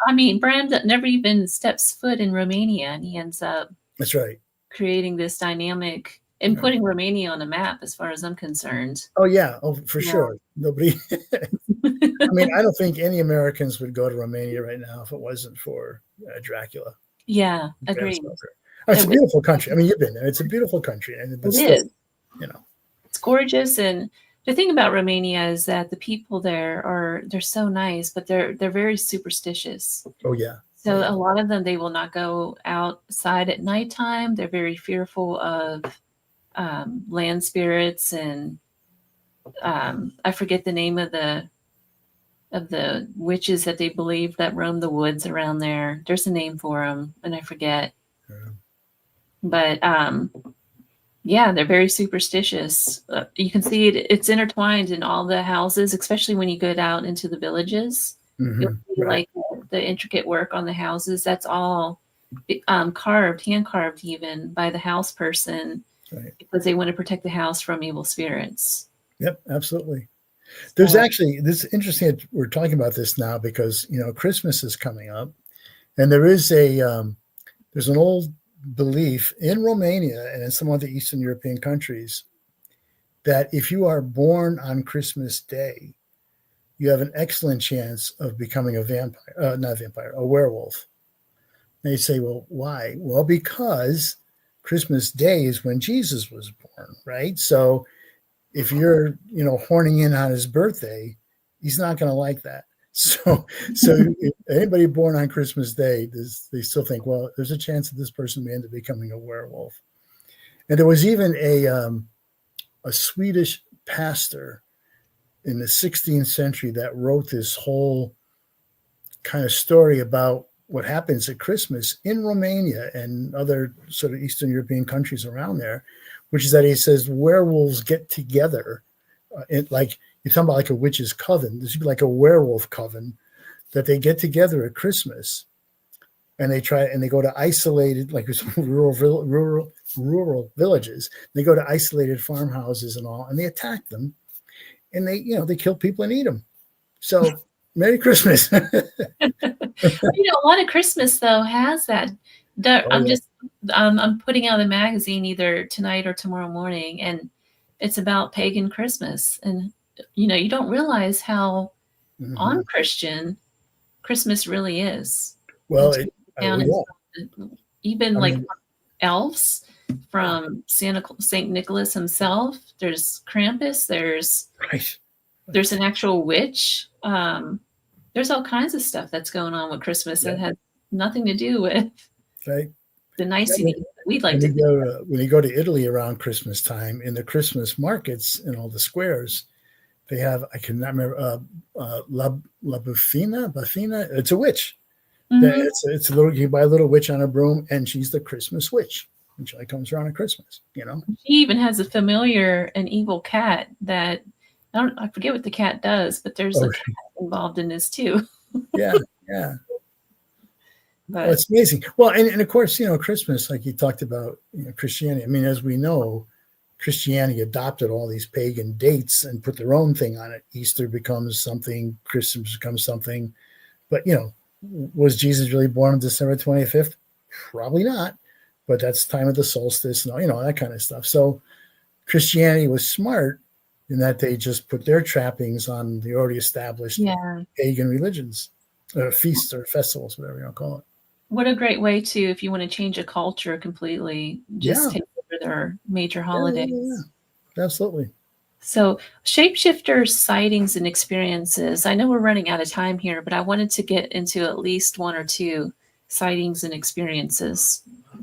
I mean, Bram never even steps foot in Romania, and he ends up That's right. creating this dynamic and putting Romania on the map, as far as I'm concerned. Oh, yeah. Oh, for sure. Nobody. I mean, I don't think any Americans would go to Romania right now if it wasn't for Dracula. Yeah, agreed. It's a beautiful country. I mean, you've been there. It's a beautiful country. And it is. You know, it's gorgeous. And the thing about Romania is that the people there they're so nice, but they're very superstitious. Oh, yeah. So a lot of them, they will not go outside at nighttime. They're very fearful of land spirits, and I forget the name of the witches that they believe that roam the woods around there. There's a name for them, and I forget. Yeah. But yeah, they're very superstitious. You can see it's intertwined in all the houses, especially when you go out into the villages. You'll see like the intricate work on the houses. That's all carved, hand carved, even by the house person, because they want to protect the house from evil spirits. Yep, absolutely. There's actually, this is interesting that we're talking about this now, because, you know, Christmas is coming up, and there is there's an old belief in Romania and in some other Eastern European countries that if you are born on Christmas Day, you have an excellent chance of becoming a werewolf. And you say, well, why? Well, because Christmas Day is when Jesus was born, right? So if you're, you know, horning in on his birthday, he's not going to like that. So if anybody born on Christmas Day, they still think, well, there's a chance that this person may end up becoming a werewolf. And there was even a Swedish pastor in the 16th century that wrote this whole kind of story about what happens at Christmas in Romania and other sort of Eastern European countries around there, which is that he says werewolves get together. Like you're talking about like a witch's coven. This would be like a werewolf coven, that they get together at Christmas and they go to isolated, like rural villages. They go to isolated farmhouses and all, and they attack them. And they kill people and eat them. So Merry Christmas. A lot of Christmas though has that. I'm putting out a magazine either tonight or tomorrow morning, and it's about pagan Christmas. And you don't realize how un-Christian Christmas really is. Well, elves from Saint Nicholas himself. There's Krampus. There's an actual witch. There's all kinds of stuff that's going on with Christmas that has nothing to do with the niceties that we'd like to do. When you go to Italy around Christmas time, in the Christmas markets in all the squares, they have, I cannot remember, La Bufina. It's a witch. It's a little. You buy a little witch on a broom, and she's the Christmas witch. And she comes around at Christmas. She even has a familiar and evil cat that I forget what the cat does, but there's a cat involved in this too. Yeah. Well, it's amazing. Well, and of course, Christmas, like you talked about, Christianity. I mean, as we know, Christianity adopted all these pagan dates and put their own thing on it. Easter becomes something, Christmas becomes something. But, was Jesus really born on December 25th? Probably not, but that's time of the solstice and that kind of stuff. So Christianity was smart in that they just put their trappings on the already established pagan religions, feasts or festivals, whatever you want to call it. What a great way to, if you want to change a culture completely, just take over their major holidays. Yeah. Absolutely. So shapeshifters, sightings, and experiences. I know we're running out of time here, but I wanted to get into at least one or two sightings and experiences.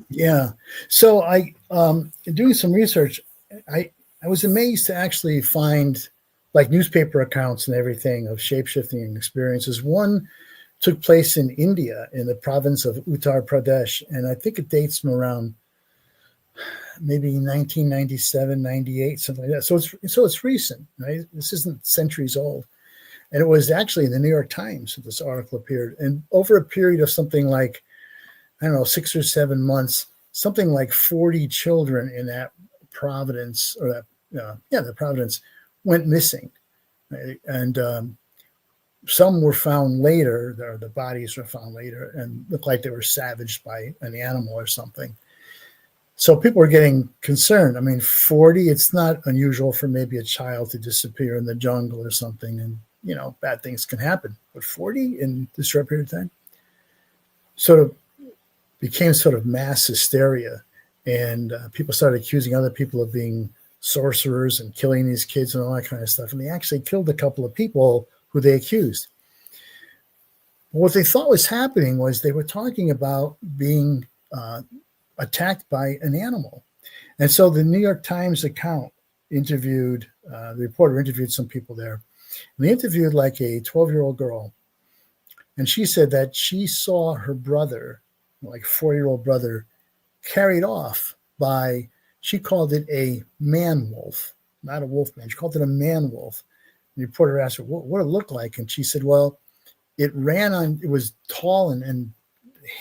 Yeah. So I, doing some research, I was amazed to actually find like newspaper accounts and everything of shapeshifting experiences. One took place in India in the province of Uttar Pradesh. And I think it dates from around maybe 1997, 98, something like that. So it's recent, right? This isn't centuries old. And it was actually in the New York Times that this article appeared. And over a period of something like, I don't know, 6 or 7 months, something like 40 children in that province, or the province went missing. Right? And some were found later, the bodies were found later and looked like they were savaged by an animal or something. So people were getting concerned. I mean, 40, it's not unusual for maybe a child to disappear in the jungle or something, and, bad things can happen. But 40 in this short period of time sort of became sort of mass hysteria. And people started accusing other people of being sorcerers and killing these kids and all that kind of stuff. And they actually killed a couple of people who they accused. What they thought was happening was they were talking about being attacked by an animal. And so the New York Times account interviewed, the reporter interviewed some people there. And they interviewed like a 12-year-old girl. And she said that she saw her brother, like 4-year-old brother, carried off by, she called it a man wolf, not a wolf man. She called it a man wolf. The reporter asked her what it looked like. And she said, well, it was tall and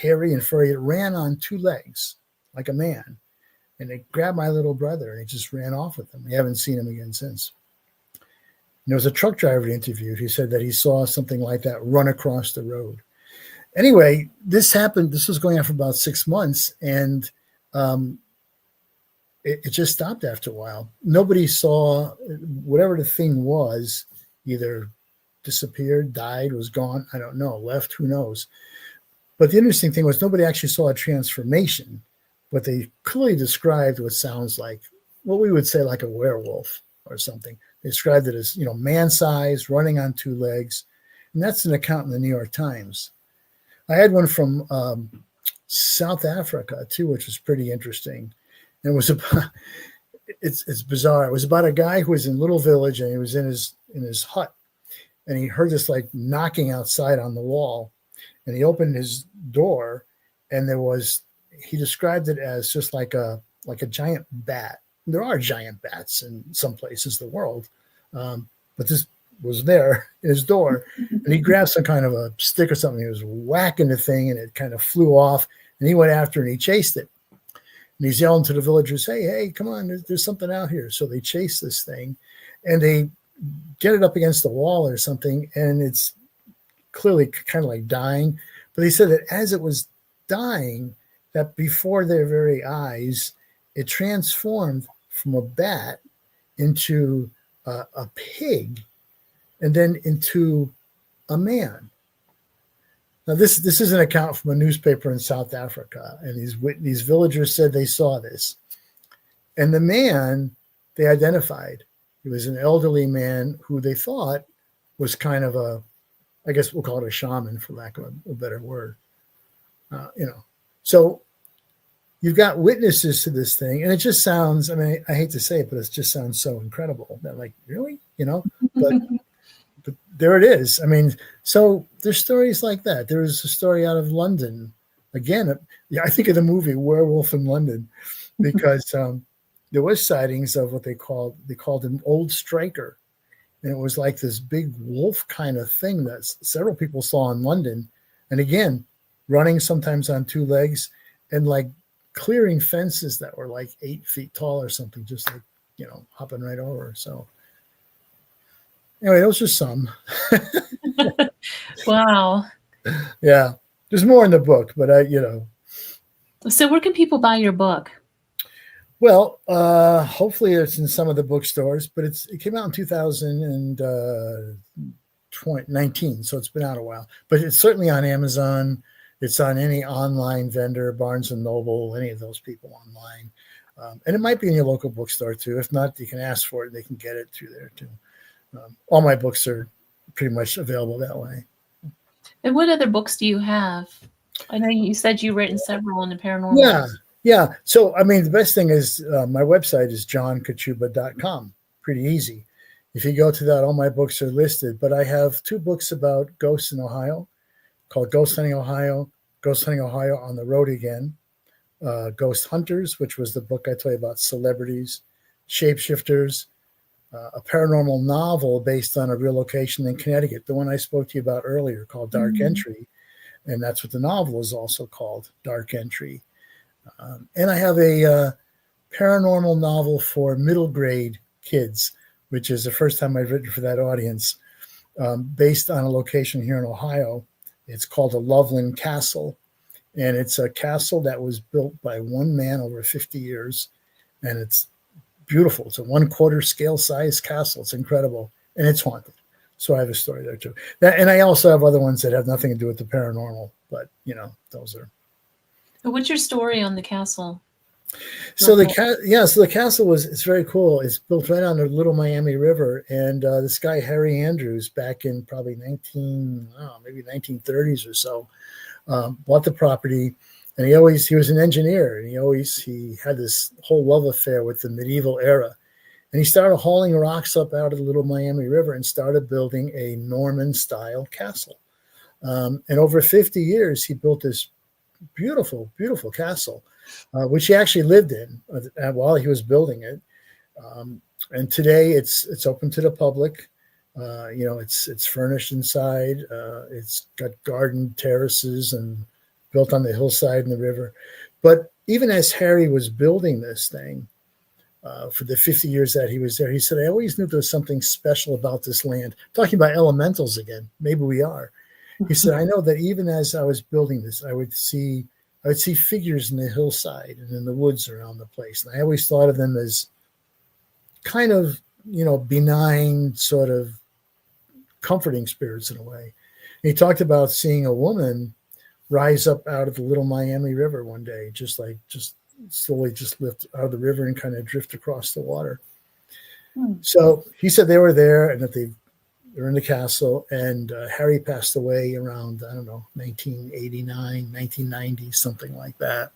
hairy and furry. It ran on 2 legs like a man. And it grabbed my little brother and it just ran off with him. We haven't seen him again since. And there was a truck driver interviewed who said that he saw something like that run across the road. Anyway, this happened. This was going on for about 6 months, and it just stopped after a while. Nobody saw whatever the thing was, either disappeared, died, was gone. I don't know, left, who knows. But the interesting thing was nobody actually saw a transformation, but they clearly described what sounds like what we would say like a werewolf or something. They described it as, man-sized, running on 2 legs. And that's an account in the New York Times. I had one from South Africa too, which was pretty interesting. And it was about, it's bizarre. It was about a guy who was in a little village and he was in his hut, and he heard this like knocking outside on the wall, and he opened his door, and he described it as just like a giant bat. There are giant bats in some places in the world, but this was there in his door, and he grabbed some kind of a stick or something. He was whacking the thing, and it kind of flew off, and he went after it, and he chased it. And he's yelling to the villagers, hey, come on, there's something out here. So they chase this thing, and they get it up against the wall or something, and it's clearly kind of like dying. But he said that as it was dying, that before their very eyes, it transformed from a bat into a pig, and then into a man. Now, this is an account from a newspaper in South Africa, and these villagers said they saw this. And the man they identified, he was an elderly man who they thought was kind of I guess we'll call it a shaman, for lack of a better word. So you've got witnesses to this thing, and it just sounds, I mean, I hate to say it, but it just sounds so incredible that, like, really, but there it is. I mean, so there's stories like that. There's a story out of London. Again, I think of the movie Werewolf in London, because there was sightings of what they called an old striker. And it was like this big wolf kind of thing that several people saw in London. And again, running sometimes on 2 legs and like clearing fences that were like 8 feet tall or something, just like, hopping right over. So anyway, those are some. Wow. Yeah. There's more in the book, but So where can people buy your book? Well, hopefully it's in some of the bookstores, but it came out in 2019, so it's been out a while. But it's certainly on Amazon. It's on any online vendor, Barnes and Noble, any of those people online. And it might be in your local bookstore too. If not, you can ask for it and they can get it through there too. All my books are pretty much available that way. And what other books do you have? I know you said you've written several on the paranormal. Yeah. So, I mean, the best thing is my website is johnkachuba.com. Pretty easy. If you go to that, all my books are listed. But I have 2 books about ghosts in Ohio called Ghost Hunting Ohio on the Road Again, Ghost Hunters, which was the book I told you about celebrities, Shapeshifters, a paranormal novel based on a real location in Connecticut, the one I spoke to you about earlier called Dark Entry. And that's what the novel is also called, Dark Entry. And I have a paranormal novel for middle grade kids, which is the first time I've written for that audience, based on a location here in Ohio. It's called the Loveland Castle. And it's a castle that was built by one man over 50 years. And it's beautiful. It's a 1/4 scale size castle. It's incredible. And it's haunted. So I have a story there too. And I also have other ones that have nothing to do with the paranormal, but those are. What's your story on the castle? So the castle it's very cool. It's built right on the Little Miami River, and this guy Harry Andrews, back in probably maybe 1930s or so, bought the property, and he was an engineer, and he had this whole love affair with the medieval era, and he started hauling rocks up out of the Little Miami River and started building a Norman style castle, and over 50 years he built this beautiful, beautiful castle, which he actually lived in while he was building it. And today it's open to the public. It's furnished inside. It's got garden terraces and built on the hillside and the river. But even as Harry was building this thing, for the 50 years that he was there, he said, I always knew there was something special about this land. Talking about elementals again, maybe we are. He said, I know that even as I was building this, I would see figures in the hillside and in the woods around the place. And I always thought of them as kind of, benign, sort of comforting spirits in a way. And he talked about seeing a woman rise up out of the Little Miami River one day, just slowly lift out of the river and kind of drift across the water. So he said they were there and that they were in the castle, and Harry passed away around, 1989, 1990, something like that.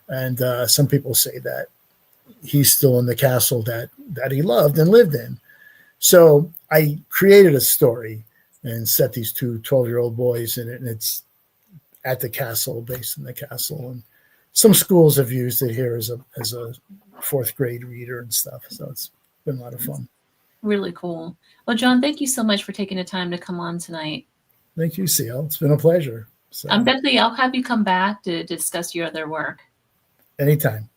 And some people say that he's still in the castle that he loved and lived in. So I created a story and set these 2 12-year-old boys in it, and it's at the castle, based in the castle. And some schools have used it here as a 4th grade reader and stuff. So it's been a lot of fun. Really cool. Well, John, thank you so much for taking the time to come on tonight. Thank you, CL. It's been a pleasure. So, I'll have you come back to discuss your other work. Anytime.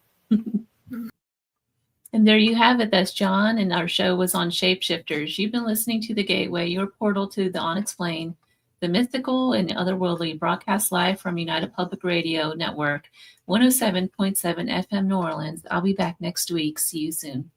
And there you have it. That's John, and our show was on Shapeshifters. You've been listening to The Gateway, your portal to the unexplained, the mythical, and otherworldly, broadcast live from United Public Radio Network, 107.7 FM New Orleans. I'll be back next week. See you soon.